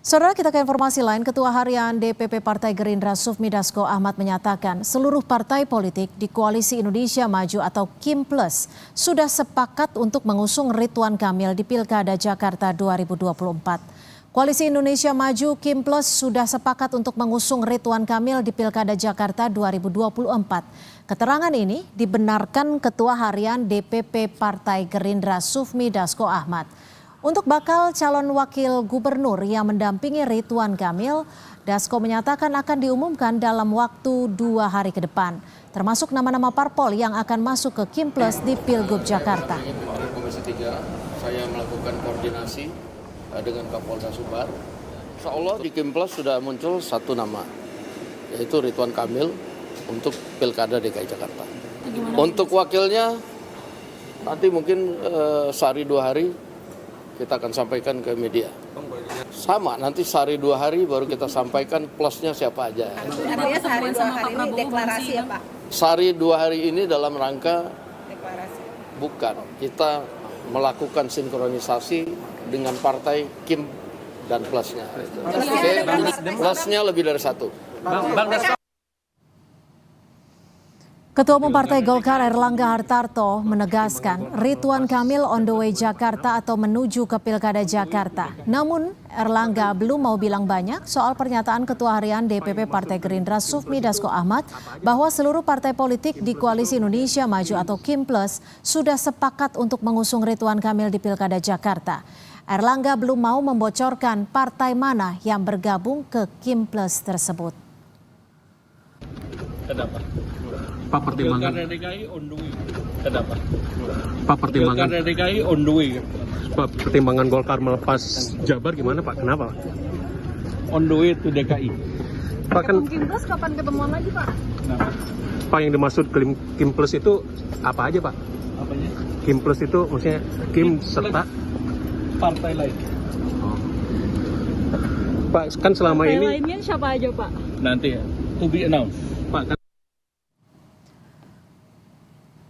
Saudara, kita ke informasi lain. Ketua Harian DPP Partai Gerindra Sufmi Dasko Ahmad menyatakan seluruh partai politik di Koalisi Indonesia Maju atau KIM Plus sudah sepakat untuk mengusung Ridwan Kamil di Pilkada Jakarta 2024. Koalisi Indonesia Maju KIM Plus sudah sepakat untuk mengusung Ridwan Kamil di Pilkada Jakarta 2024. Keterangan ini dibenarkan Ketua Harian DPP Partai Gerindra Sufmi Dasko Ahmad. Untuk bakal calon wakil gubernur yang mendampingi Ridwan Kamil, Dasko menyatakan akan diumumkan dalam waktu 2 hari ke depan, termasuk nama-nama parpol yang akan masuk ke KIM Plus di Pilgub Jakarta. Komisi 3, saya melakukan koordinasi dengan Kapolda Sumbar. Insya Allah di KIM Plus sudah muncul satu nama, yaitu Ridwan Kamil untuk Pilkada DKI Jakarta. Untuk wakilnya, nanti mungkin sehari 2 hari kita akan sampaikan ke media. Sama, nanti sehari 2 hari baru kita sampaikan plusnya siapa aja. Artinya sehari 2 hari ini deklarasi ya Pak? Sehari 2 hari ini dalam rangka Deklarasi. bukan, kita melakukan sinkronisasi dengan partai KIM dan plusnya. Plusnya lebih dari satu. Ketua Umum Partai Golkar Erlangga Hartarto menegaskan Ridwan Kamil on the way Jakarta atau menuju ke Pilkada Jakarta. Namun Erlangga belum mau bilang banyak soal pernyataan Ketua Harian DPP Partai Gerindra Sufmi Dasko Ahmad bahwa seluruh partai politik di Koalisi Indonesia Maju atau KIM Plus sudah sepakat untuk mengusung Ridwan Kamil di Pilkada Jakarta. Erlangga belum mau membocorkan partai mana yang bergabung ke KIM Plus tersebut. Kenapa? Pak pertimbangan DKI on the way. Kenapa? Pak pertimbangan DKI on the way. Pak pertimbangan Golkar melepas Jabar gimana Pak? Kenapa? On the way to DKI. Pak kan KIM Plus kapan ketemuan lagi Pak? Kenapa? Pak yang dimaksud KIM Plus itu apa aja Pak? Apanya? KIM Plus itu maksudnya KIM serta Partai lain. Pak kan selama Partai ini lainnya siapa aja Pak? Nanti ya. To be announced. Pak kan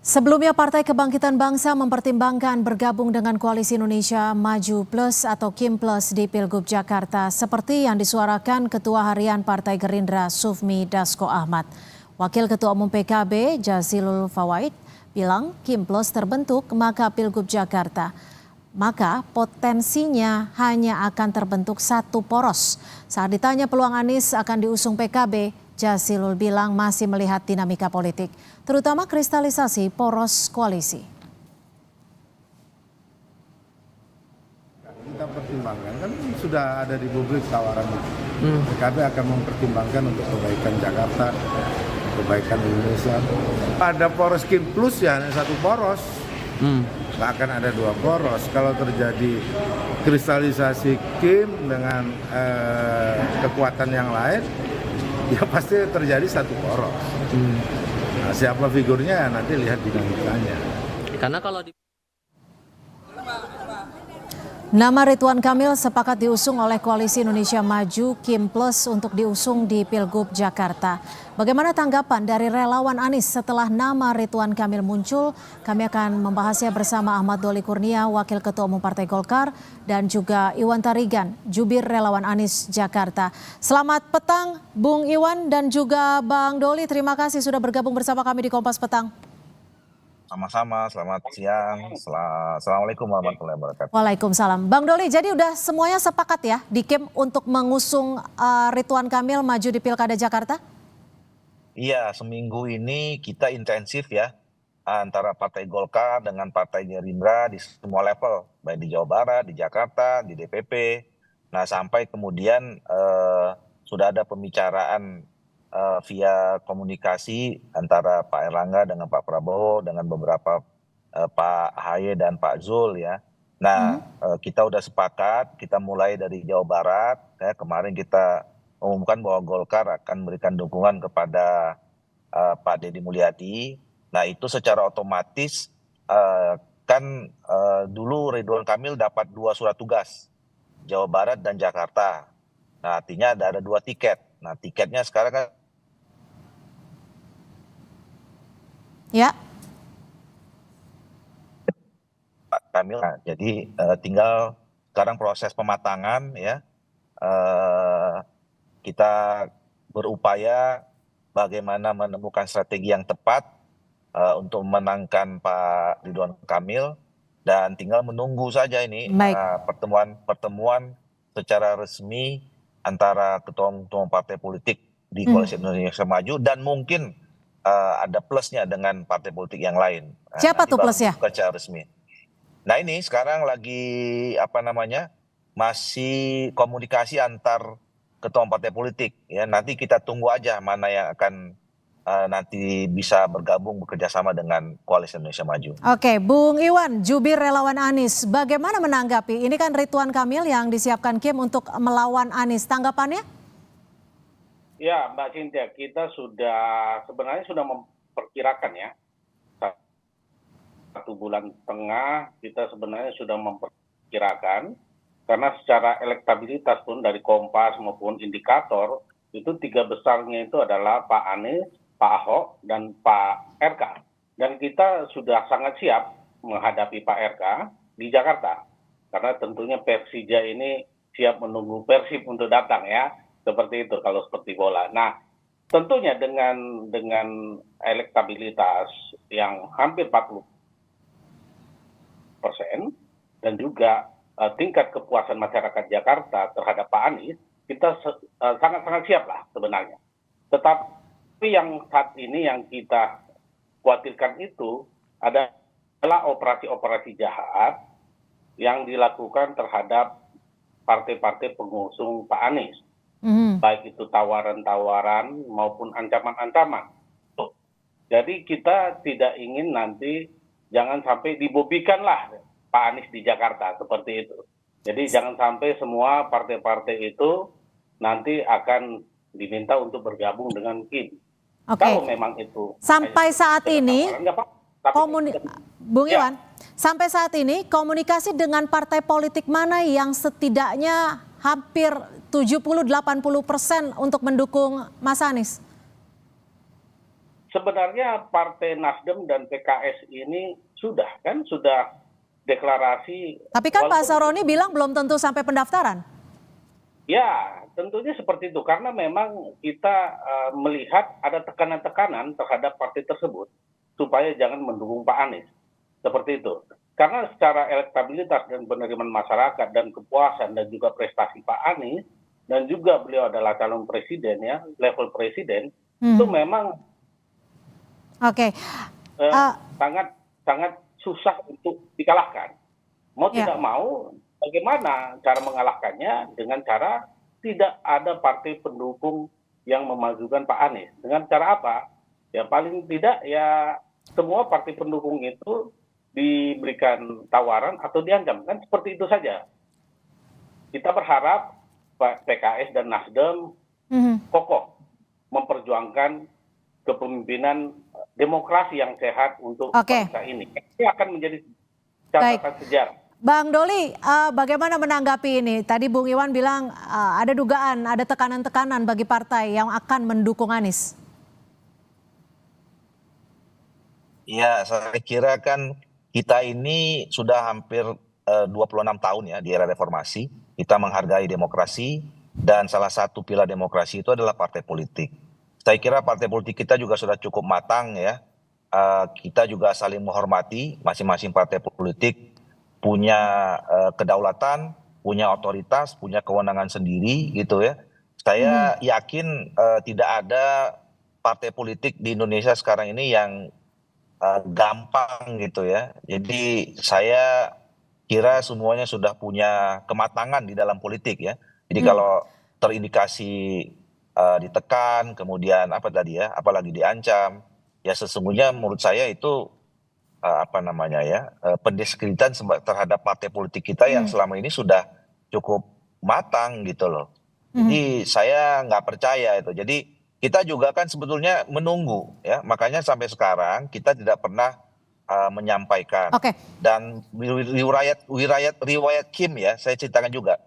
Sebelumnya Partai Kebangkitan Bangsa mempertimbangkan bergabung dengan Koalisi Indonesia Maju Plus atau KIM Plus di Pilgub Jakarta seperti yang disuarakan Ketua Harian Partai Gerindra Sufmi Dasko Ahmad. Wakil Ketua Umum PKB Jazilul Fawait bilang KIM Plus terbentuk maka Pilgub Jakarta. Maka potensinya hanya akan terbentuk satu poros. Saat ditanya peluang Anies akan diusung PKB, Jazilul bilang masih melihat dinamika politik, terutama kristalisasi poros koalisi. Kita pertimbangkan, kan sudah ada di publik tawaran itu. PKB akan mempertimbangkan untuk kebaikan Jakarta, kebaikan Indonesia. Pada poros KIM Plus ya hanya satu poros. Nggak akan ada 2 poros. Kalau terjadi kristalisasi KIM dengan kekuatan yang lain, ya pasti terjadi satu poros. Nah, siapa figurnya nanti lihat dinamikanya. karena kalau di Nama Ridwan Kamil sepakat diusung oleh Koalisi Indonesia Maju KIM Plus untuk diusung di Pilgub Jakarta. Bagaimana tanggapan dari relawan Anies setelah nama Ridwan Kamil muncul? Kami akan membahasnya bersama Ahmad Doli Kurnia, Wakil Ketua Umum Partai Golkar, dan juga Iwan Tarigan, Jubir Relawan Anies Jakarta. Selamat petang Bung Iwan dan juga Bang Doli, terima kasih sudah bergabung bersama kami di Kompas Petang. Sama-sama, selamat siang. Assalamualaikum warahmatullahi wabarakatuh. Waalaikumsalam. Bang Doli, jadi udah semuanya sepakat ya di KIM untuk mengusung Ridwan Kamil maju di Pilkada Jakarta? Iya, seminggu ini kita intensif ya antara Partai Golkar dengan Partai Gerindra di semua level, baik di Jawa Barat, di Jakarta, di DPP. Nah, sampai kemudian sudah ada pembicaraan via komunikasi antara Pak Erlangga dengan Pak Prabowo dengan beberapa Pak Ahaye dan Pak Zul ya. Nah, kita udah sepakat, kita mulai dari Jawa Barat. Ya, kemarin kita umumkan bahwa Golkar akan memberikan dukungan kepada Pak Deddy Mulyadi. Nah, itu secara otomatis kan dulu Ridwan Kamil dapat 2 surat tugas, Jawa Barat dan Jakarta. Nah, artinya ada 2 tiket. Nah, tiketnya sekarang kan Ya. Pak Kamil. Nah, jadi tinggal sekarang proses pematangan ya. eh, kita berupaya bagaimana menemukan strategi yang tepat untuk memenangkan Pak Ridwan Kamil, dan tinggal menunggu saja ini Baik. pertemuan secara resmi antara ketua-ketua partai politik di Koalisi Indonesia Maju, dan mungkin ada plusnya dengan partai politik yang lain. Siapa Nanti tuh baru plusnya? dibuka secara resmi. Nah, ini sekarang lagi masih komunikasi antar ketua partai politik ya. Nanti kita tunggu aja mana yang akan nanti bisa bergabung bekerja sama dengan Koalisi Indonesia Maju. Oke, Bung Iwan, jubir relawan Anies, bagaimana menanggapi? Ini kan Ridwan Kamil yang disiapkan Kim untuk melawan Anies. Tanggapannya? Ya, Mbak Cynthia, kita sebenarnya sudah memperkirakan ya. 1,5 bulan kita sebenarnya sudah memperkirakan, karena secara elektabilitas pun dari Kompas maupun indikator, itu 3 besarnya itu adalah Pak Anies, Pak Ahok, dan Pak RK. Dan kita sudah sangat siap menghadapi Pak RK di Jakarta. Karena tentunya Persija ini siap menunggu Persib untuk datang ya. Seperti itu kalau seperti bola. Nah, tentunya dengan elektabilitas yang hampir 40% dan juga tingkat kepuasan masyarakat Jakarta terhadap Pak Anies, kita sangat-sangat siap lah sebenarnya. Tetapi yang saat ini yang kita khawatirkan itu adalah operasi-operasi jahat yang dilakukan terhadap partai-partai pengusung Pak Anies. Baik itu tawaran-tawaran maupun ancaman-ancaman. Jadi kita tidak ingin nanti jangan sampai dibobikanlah Pak Anies di Jakarta seperti itu. Jadi jangan sampai semua partai-partai itu nanti akan diminta untuk bergabung dengan Kim. Kalau memang itu sampai saat ini Bung Ya. Iwan, sampai saat ini komunikasi dengan partai politik mana yang setidaknya hampir 70-80% untuk mendukung Mas Anies? Sebenarnya Partai Nasdem dan PKS ini sudah deklarasi. Tapi kan Pak Saroni bilang belum tentu sampai pendaftaran. Ya, tentunya seperti itu. Karena memang kita melihat ada tekanan-tekanan terhadap partai tersebut supaya jangan mendukung Pak Anies. Seperti itu. Karena secara elektabilitas dan penerimaan masyarakat dan kepuasan dan juga prestasi Pak Anies, dan juga beliau adalah calon presiden ya, level presiden, itu memang sangat susah untuk dikalahkan. Mau tidak mau, bagaimana cara mengalahkannya? Dengan cara tidak ada partai pendukung yang memajukan Pak Anies. Dengan cara apa? Ya paling tidak ya semua partai pendukung itu diberikan tawaran atau diancam. Kan seperti itu saja. Kita berharap PKS dan Nasdem kokoh memperjuangkan kepemimpinan demokrasi yang sehat untuk bangsa ini. Ini akan menjadi catatan sejarah. Bang Doli, bagaimana menanggapi ini? Tadi Bung Iwan bilang ada dugaan, ada tekanan-tekanan bagi partai yang akan mendukung Anies. Ya, saya kira kan kita ini sudah hampir 26 tahun ya di era reformasi. Kita menghargai demokrasi, dan salah satu pilar demokrasi itu adalah partai politik. Saya kira partai politik kita juga sudah cukup matang ya. Kita juga saling menghormati, masing-masing partai politik punya kedaulatan, punya otoritas, punya kewenangan sendiri gitu ya. Saya yakin tidak ada partai politik di Indonesia sekarang ini yang gampang gitu ya. Jadi saya kira semuanya sudah punya kematangan di dalam politik ya. Jadi kalau terindikasi ditekan, kemudian apalagi diancam, ya sesungguhnya menurut saya itu pendiskreditan terhadap partai politik kita yang selama ini sudah cukup matang gitu loh. Jadi saya nggak percaya itu. Jadi kita juga kan sebetulnya menunggu ya, makanya sampai sekarang kita tidak pernah menyampaikan. Dan riwayat Kim ya, saya ceritakan juga.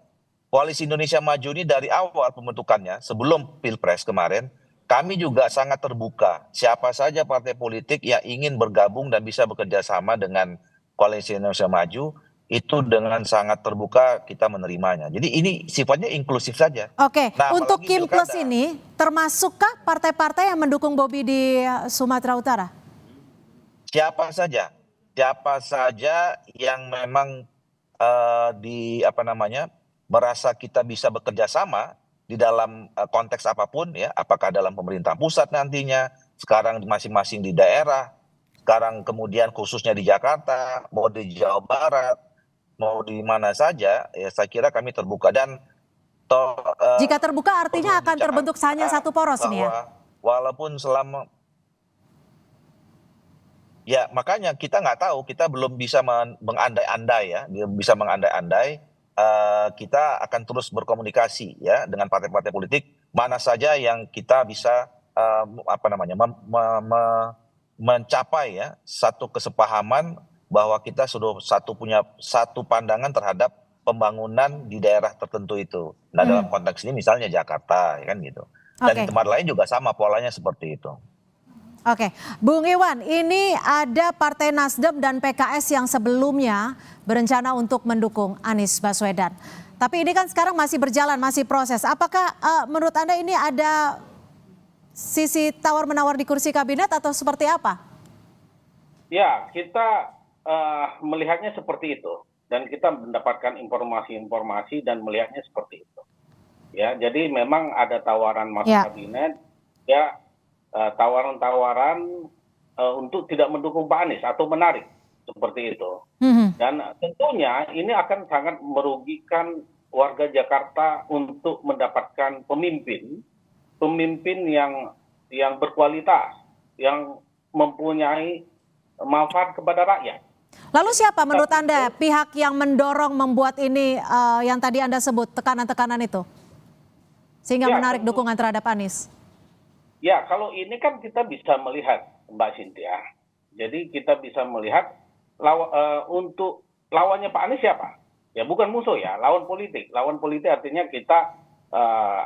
Koalisi Indonesia Maju ini dari awal pembentukannya, sebelum Pilpres kemarin, kami juga sangat terbuka. Siapa saja partai politik yang ingin bergabung dan bisa bekerja sama dengan Koalisi Indonesia Maju, itu dengan sangat terbuka kita menerimanya. Jadi ini sifatnya inklusif saja. Oke, Nah, untuk apalagi Kim Plus pilkada. ini termasukkah partai-partai yang mendukung Bobi di Sumatera Utara? Siapa saja yang memang merasa kita bisa bekerja sama di dalam konteks apapun ya, apakah dalam pemerintah pusat nantinya, sekarang masing-masing di daerah, sekarang kemudian khususnya di Jakarta, mau di Jawa Barat, mau di mana saja, ya saya kira kami terbuka dan Jika terbuka artinya perlu akan terbentuk hanya dicatat satu poros ini ya? bahwa walaupun selama ya makanya kita nggak tahu, kita belum bisa mengandai-andai ya, belum bisa mengandai-andai. Kita akan terus berkomunikasi ya dengan partai-partai politik mana saja yang kita bisa mencapai ya satu kesepahaman bahwa kita sudah punya satu pandangan terhadap pembangunan di daerah tertentu itu. Nah dalam konteks ini misalnya Jakarta ya kan gitu. Dan Oke. di tempat lain juga sama polanya seperti itu. Oke, Bung Iwan, ini ada Partai Nasdem dan PKS yang sebelumnya berencana untuk mendukung Anies Baswedan. Tapi ini kan sekarang masih berjalan, masih proses. Apakah menurut Anda ini ada sisi tawar-menawar di kursi kabinet atau seperti apa? Ya, kita melihatnya seperti itu. Dan kita mendapatkan informasi-informasi dan melihatnya seperti itu. Ya, jadi memang ada tawaran masuk kabinet, ya tawaran-tawaran untuk tidak mendukung Pak Anies atau menarik seperti itu. Dan tentunya ini akan sangat merugikan warga Jakarta untuk mendapatkan pemimpin yang berkualitas, yang mempunyai manfaat kepada rakyat. Lalu siapa menurut Anda pihak yang mendorong membuat ini yang tadi Anda sebut tekanan-tekanan itu? Sehingga menarik dukungan terhadap Anies? Ya, kalau ini kan kita bisa melihat, Mbak Cynthia. Jadi kita bisa melihat untuk lawannya Pak Anies siapa? Ya bukan musuh ya, lawan politik. Lawan politik artinya kita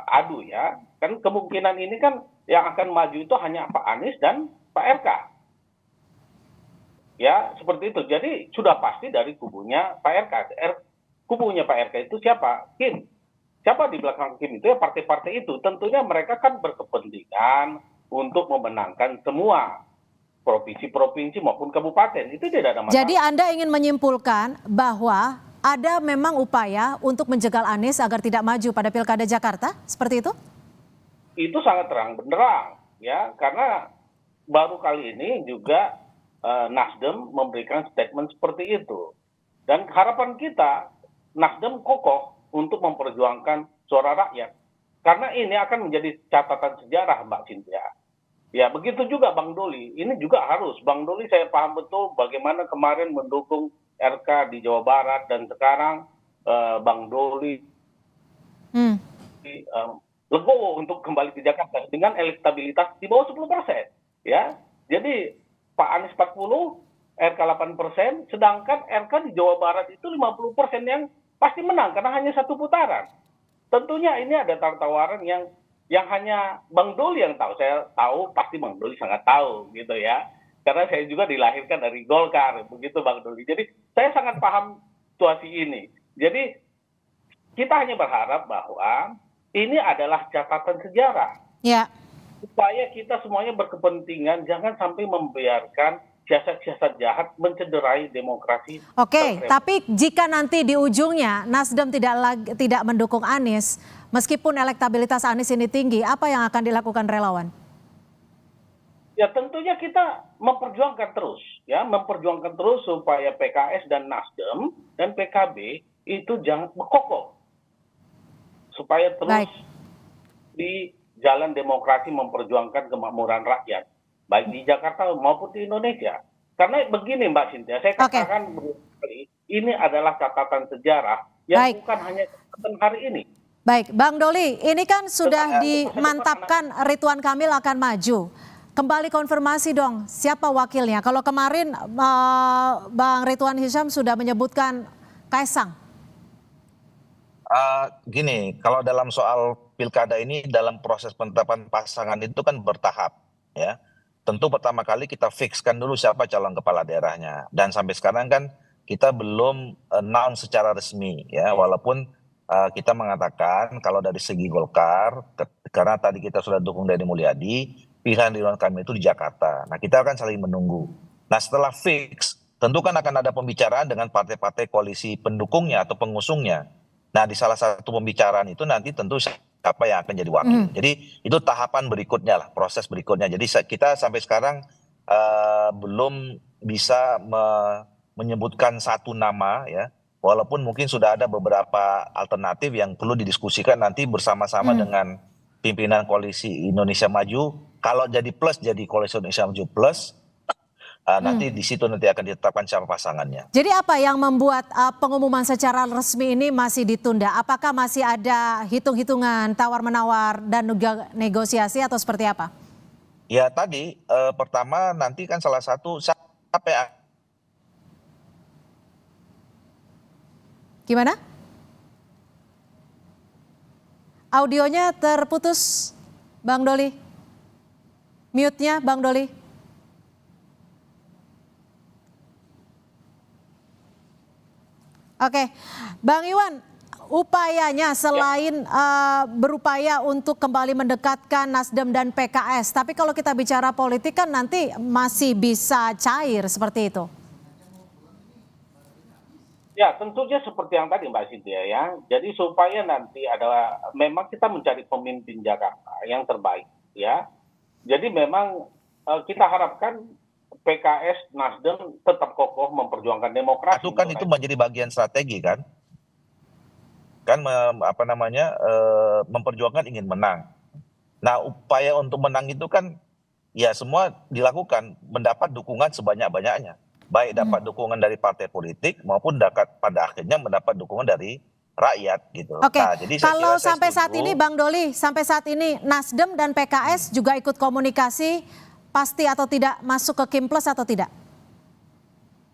adu ya. Kan kemungkinan ini kan yang akan maju itu hanya Pak Anies dan Pak RK. Ya, seperti itu. Jadi sudah pasti dari kubunya Pak RK. Kubunya Pak RK itu siapa? Kim. Siapa di belakang Kim itu ya partai-partai itu. Tentunya mereka kan berkepentingan untuk memenangkan semua provinsi-provinsi maupun kabupaten. Itu tidak ada masalah. Jadi Anda ingin menyimpulkan bahwa ada memang upaya untuk menjegal Anies agar tidak maju pada Pilkada Jakarta? Seperti itu? Itu sangat terang benderang. Ya, karena baru kali ini juga Nasdem memberikan statement seperti itu. Dan harapan kita, Nasdem kokoh untuk memperjuangkan suara rakyat. Karena ini akan menjadi catatan sejarah, Mbak Cynthia. Ya, begitu juga Bang Doli. Ini juga harus. Bang Doli saya paham betul bagaimana kemarin mendukung RK di Jawa Barat dan sekarang Bang Doli legowo untuk kembali ke Jakarta dengan elektabilitas di bawah 10%. Ya, jadi Pak Anies 40, RK 8%, sedangkan RK di Jawa Barat itu 50% yang pasti menang karena hanya satu putaran. Tentunya ini ada tawaran yang hanya Bang Doli yang tahu. Saya tahu, pasti Bang Doli sangat tahu gitu ya. Karena saya juga dilahirkan dari Golkar, begitu Bang Doli. Jadi saya sangat paham situasi ini. Jadi kita hanya berharap bahwa ini adalah catatan sejarah. Ya. Supaya kita semuanya berkepentingan jangan sampai membiarkan siasat-siasat jahat mencederai demokrasi. Oke, tapi jika nanti di ujungnya Nasdem tidak mendukung Anies, meskipun elektabilitas Anies ini tinggi, apa yang akan dilakukan relawan? Ya tentunya kita memperjuangkan terus supaya PKS dan Nasdem dan PKB itu jangan kokoh. Supaya terus di jalan demokrasi memperjuangkan kemakmuran rakyat, baik di Jakarta maupun di Indonesia. Karena begini Mbak Cynthia, saya katakan berkali, ini adalah catatan sejarah yang bukan hanya catatan hari ini. Baik, Bang Doli, ini kan sudah dimantapkan Ridwan Kamil akan maju. Kembali konfirmasi dong, siapa wakilnya? Kalau kemarin Bang Ridwan Hisyam sudah menyebutkan Kaisang. Gini, kalau dalam soal pilkada ini dalam proses penetapan pasangan itu kan bertahap ya. Tentu pertama kali kita fixkan dulu siapa calon kepala daerahnya. Dan sampai sekarang kan kita belum announce secara resmi ya, walaupun kita mengatakan kalau dari segi Golkar, karena tadi kita sudah dukung Deddy Mulyadi, pilihan Ridwan Kamil itu di Jakarta. Nah, kita akan saling menunggu. Nah, setelah fix, tentu kan akan ada pembicaraan dengan partai-partai koalisi pendukungnya atau pengusungnya. Nah, di salah satu pembicaraan itu nanti tentu siapa yang akan jadi wakil. Jadi itu tahapan berikutnya lah, proses berikutnya. Jadi kita sampai sekarang belum bisa menyebutkan satu nama ya, walaupun mungkin sudah ada beberapa alternatif yang perlu didiskusikan nanti bersama-sama dengan pimpinan koalisi Indonesia Maju. Kalau jadi plus, jadi koalisi Indonesia Maju plus, nanti di situ nanti akan ditetapkan siapa pasangannya. Jadi apa yang membuat pengumuman secara resmi ini masih ditunda? Apakah masih ada hitung-hitungan tawar-menawar dan negosiasi atau seperti apa? Ya tadi pertama nanti kan salah satu siapa yang... Gimana? Audionya terputus, Bang Doli. Mute-nya, Bang Doli. Oke, Bang Iwan, upayanya selain berupaya untuk kembali mendekatkan Nasdem dan PKS, tapi kalau kita bicara politik kan nanti masih bisa cair seperti itu. Ya, tentunya seperti yang tadi Mbak Cynthia ya. Jadi supaya nanti adalah memang kita mencari pemimpin Jakarta yang terbaik ya. Jadi memang kita harapkan PKS, Nasdem tetap kokoh memperjuangkan demokrasi. Itu kan itu menjadi bagian strategi kan. Kan memperjuangkan ingin menang. Nah, upaya untuk menang itu kan ya semua dilakukan mendapat dukungan sebanyak-banyaknya. Baik dapat dukungan dari partai politik maupun pada akhirnya mendapat dukungan dari rakyat gitu. Oke, nah, jadi kalau sampai saat ini Bang Doli, sampai saat ini Nasdem dan PKS juga ikut komunikasi pasti atau tidak masuk ke Kim Plus atau tidak?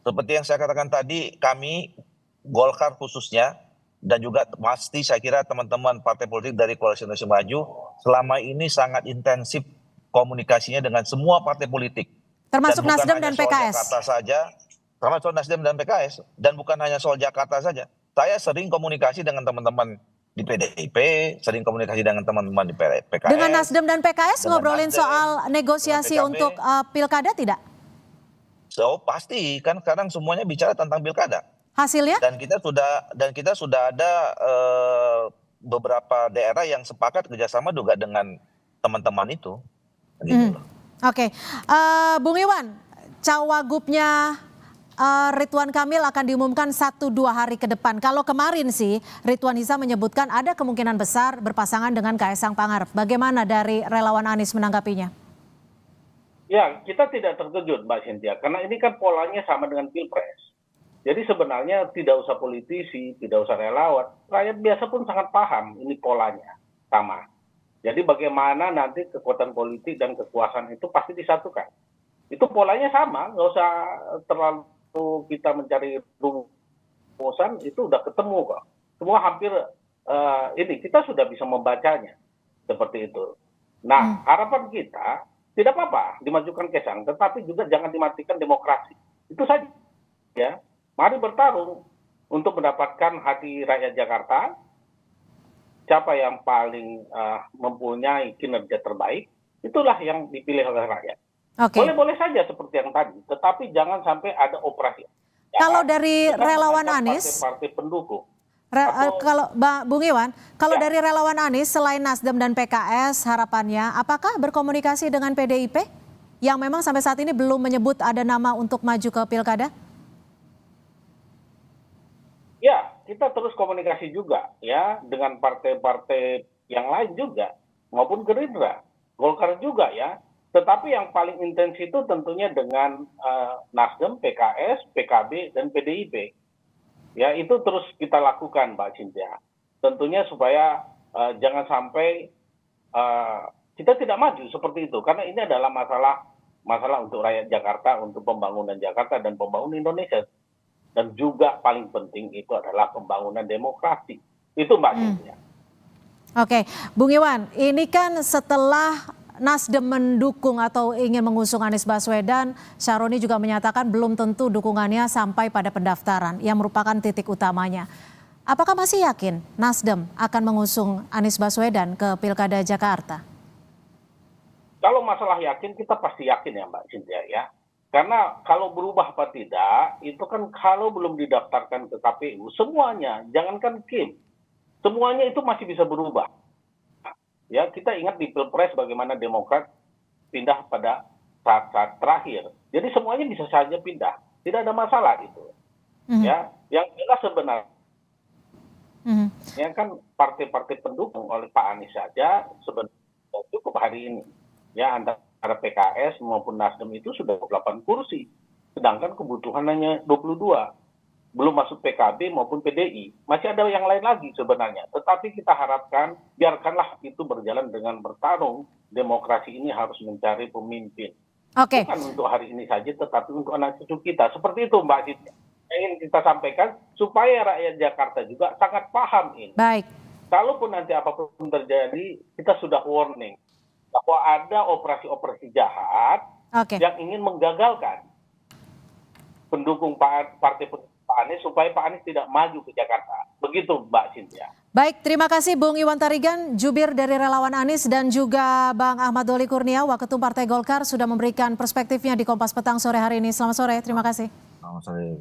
Seperti yang saya katakan tadi, kami Golkar khususnya dan juga pasti saya kira teman-teman partai politik dari Koalisi Indonesia Maju selama ini sangat intensif komunikasinya dengan semua partai politik. Termasuk Nasdem dan PKS. Jakarta saja, termasuk Nasdem dan PKS, dan bukan hanya soal Jakarta saja. Saya sering komunikasi dengan teman-teman di PDIP, sering komunikasi dengan teman-teman di PKS. Dengan Nasdem dan PKS ngobrolin Nasdem, soal negosiasi untuk pilkada tidak? So pasti kan sekarang semuanya bicara tentang pilkada. Hasilnya? Dan kita sudah ada beberapa daerah yang sepakat kerjasama juga dengan teman-teman itu. Gitu loh. Oke, Bung Iwan, cawagupnya Ridwan Kamil akan diumumkan 1-2 hari ke depan. Kalau kemarin sih Ridwan Hisa menyebutkan ada kemungkinan besar berpasangan dengan Kaesang Pangarep. Bagaimana dari relawan Anies menanggapinya? Ya, kita tidak terkejut Mbak Cynthia, karena ini kan polanya sama dengan Pilpres. Jadi sebenarnya tidak usah politisi, tidak usah relawan, rakyat biasa pun sangat paham ini polanya sama. Jadi bagaimana nanti kekuatan politik dan kekuasaan itu pasti disatukan. Itu polanya sama, nggak usah terlalu kita mencari rumusan, itu udah ketemu kok. Semua hampir ini kita sudah bisa membacanya seperti itu. Nah, harapan kita tidak apa-apa dimajukan Kaesang, tetapi juga jangan dimatikan demokrasi. Itu saja. Ya, mari bertarung untuk mendapatkan hati rakyat Jakarta. Siapa yang paling mempunyai kinerja terbaik, itulah yang dipilih oleh rakyat. Okay. Boleh-boleh saja seperti yang tadi, tetapi jangan sampai ada operasi. Kalau dari relawan Anies, partai pendukung. Kalau Bung Iwan, kalau dari relawan Anies selain Nasdem dan PKS, harapannya apakah berkomunikasi dengan PDIP yang memang sampai saat ini belum menyebut ada nama untuk maju ke pilkada? Ya, kita terus komunikasi juga ya dengan partai-partai yang lain juga maupun Gerindra, Golkar juga ya. Tetapi yang paling intens itu tentunya dengan Nasdem, PKS, PKB dan PDIP. Ya, itu terus kita lakukan Mbak Cynthia. Tentunya supaya jangan sampai kita tidak maju seperti itu, karena ini adalah masalah untuk rakyat Jakarta, untuk pembangunan Jakarta dan pembangunan Indonesia. Dan juga paling penting itu adalah pembangunan demokrasi. Itu Mbak Cynthia. Oke, Bung Iwan, ini kan setelah Nasdem mendukung atau ingin mengusung Anies Baswedan, Syaroni juga menyatakan belum tentu dukungannya sampai pada pendaftaran yang merupakan titik utamanya. Apakah masih yakin Nasdem akan mengusung Anies Baswedan ke Pilkada Jakarta? Kalau masalah yakin, kita pasti yakin ya Mbak Cynthia ya. Karena kalau berubah apa tidak, itu kan kalau belum didaftarkan ke KPU, semuanya, jangankan Kim, semuanya itu masih bisa berubah. Ya, kita ingat di Pilpres bagaimana Demokrat pindah pada saat-saat terakhir. Jadi semuanya bisa saja pindah, tidak ada masalah itu. Ya, yang jelas sebenarnya kan partai-partai pendukung oleh Pak Anies saja sebenarnya cukup hari ini. Ya, antara PKS maupun Nasdem itu sudah 8 kursi, sedangkan kebutuhan hanya 22. Belum masuk PKB maupun PDI. Masih ada yang lain lagi sebenarnya. Tetapi kita harapkan, biarkanlah itu berjalan dengan bertarung. Demokrasi ini harus mencari pemimpin. Oke. Bukan untuk hari ini saja, tetapi untuk anak cucu kita. Seperti itu Mbak Cynthia. Ingin kita sampaikan, supaya rakyat Jakarta juga sangat paham ini. Baik. Kalaupun nanti apapun terjadi, kita sudah warning. Bahwa ada operasi-operasi jahat yang ingin menggagalkan pendukung partai Pak Anies supaya Pak Anies tidak maju ke Jakarta. Begitu Mbak Cynthia. Baik, terima kasih Bung Iwan Tarigan, jubir dari Relawan Anies, dan juga Bang Ahmad Doli Kurnia, Waketum Partai Golkar, sudah memberikan perspektifnya di Kompas Petang sore hari ini. Selamat sore, terima kasih. Selamat sore.